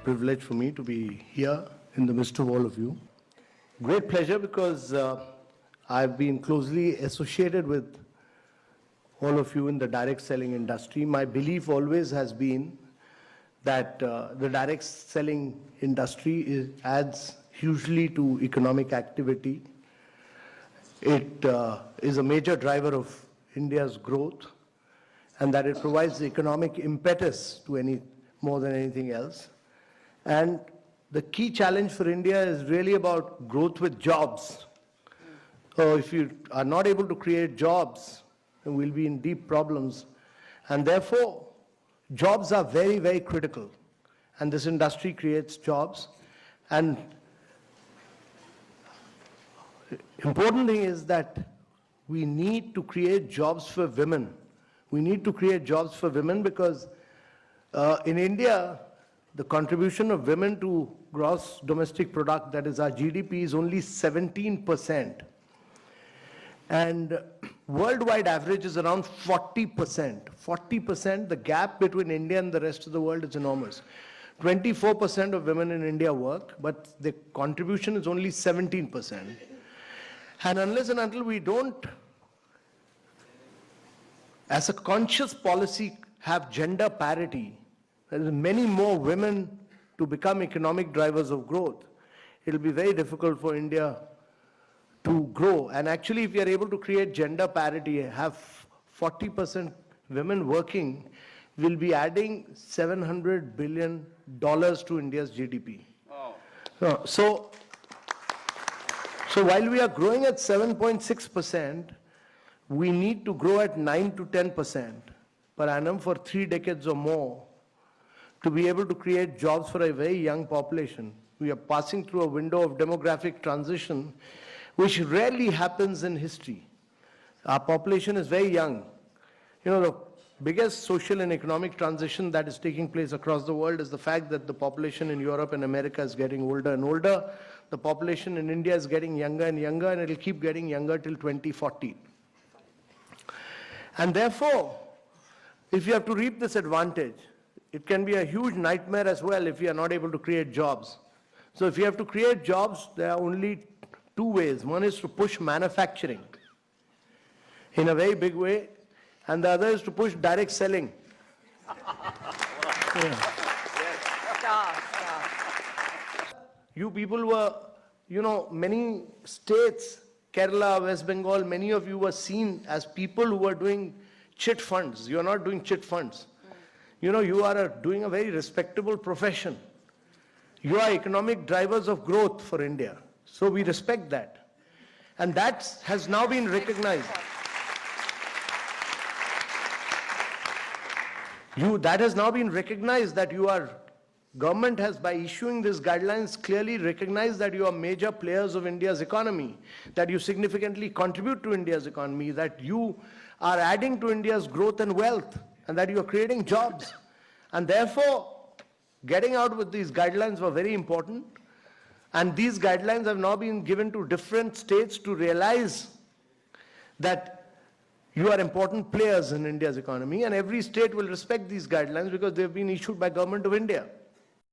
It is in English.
privilege for me to be here in the midst of all of you. Great pleasure because I've been closely associated with all of you in the direct selling industry. My belief always has been that the direct selling industry adds hugely to economic activity. It is a major driver of India's growth, and that it provides the economic impetus to more than anything else. And the key challenge for India is really about growth with jobs. So if you are not able to create jobs, then we'll be in deep problems. And therefore, jobs are very, very critical. And this industry creates jobs. And important thing is that we need to create jobs for women. We need to create jobs for women because in India, the contribution of women to gross domestic product, that is our GDP, is only 17%. And worldwide average is around 40%. 40%, the gap between India and the rest of the world is enormous. 24% of women in India work, but the contribution is only 17%. And unless and until we don't, as a conscious policy, have gender parity, there is many more women to become economic drivers of growth, it will be very difficult for India to grow. And actually, if we are able to create gender parity, have 40% women working, we'll be adding $700 billion to India's GDP. Oh. So while we are growing at 7.6%, we need to grow at 9 to 10% per annum for 3 decades or more to be able to create jobs for a very young population. We are passing through a window of demographic transition, which rarely happens in history. Our population is very young. You know, the biggest social and economic transition that is taking place across the world is the fact that the population in Europe and America is getting older and older. The population in India is getting younger and younger, and it will keep getting younger till 2040. And therefore, if you have to reap this advantage, it can be a huge nightmare as well if you are not able to create jobs. So if you have to create jobs, there are only 2 ways. One is to push manufacturing in a very big way, and the other is to push direct selling. Yeah. You people were, many states, Kerala, West Bengal, many of you were seen as people who were doing chit funds. You are not doing chit funds. You are doing a very respectable profession. You are economic drivers of growth for India. So we respect that. And that has now been recognized. That has now been recognized that government has, by issuing these guidelines, clearly recognized that you are major players of India's economy, that you significantly contribute to India's economy, that you are adding to India's growth and wealth, and that you are creating jobs. And therefore, getting out with these guidelines were very important. And these guidelines have now been given to different states to realize that you are important players in India's economy, and every state will respect these guidelines because they have been issued by Government of India.